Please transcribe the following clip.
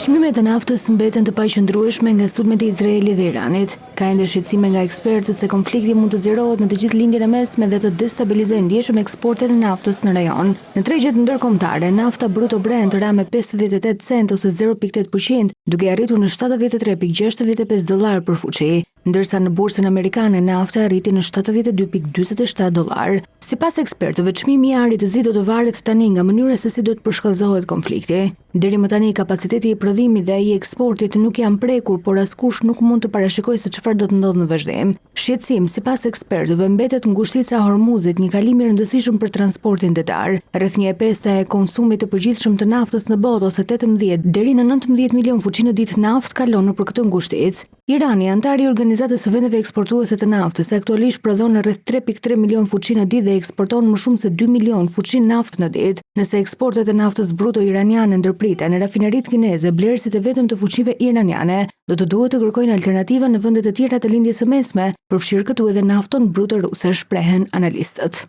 Çmimet e naftës mbeten të paqëndrueshme nga sulmet e Izraelit dhe Iranit. Ka ende shqetësime nga ekspertët se konflikti mund të zgjerohet në të gjithë lindjen e mesme dhe të destabilizojë ndjeshëm eksportet e naftës në rajon. Në tregjet ndërkombëtare, nafta bruto Brent ra me 58 cent ose 0.8%, duke arritur në $73.65 për fuqi, ndërsa në bursën amerikane nafta arriti në $72.47. Sipas ekspertëve, çmimi i arit të zi do të varet tani nga mënyra se si do të përshkallëzohet konflikti. Deri më tani kapaciteti i prodhimit dhe ai i eksportit nuk janë prekur, por askush nuk mund të parashikojë se çfarë do të ndodhë në vazhdim. Shqetësim, sipas ekspertëve, mbetet ngushtica e Hormuzit, një kalim i rëndësishëm për transportin detar. Rreth 1/5 e konsumit të përgjithshëm të naftës në botë, ose 18 deri në 19 milion fuqi në ditë naftë kalon nëpër këtë ngushticë. Irani, antari i Organizatës së Vendeve Eksportuese të Naftës, aktualisht prodhon rreth 3.3 milion fuqi në ditë dhe eksporton më shumë se 2 milion fuqi naftë në ditë. Nëse eksportet e naftës bruto iraniane ndërpriten në rafineritë kineze, blerësit e vetëm të fuqive iraniane do të duhet të kërkojnë alternativa në vende të tjera të lindjes së mesme, përfshirë këtu edhe nafton bruto ruse, shprehen analistët.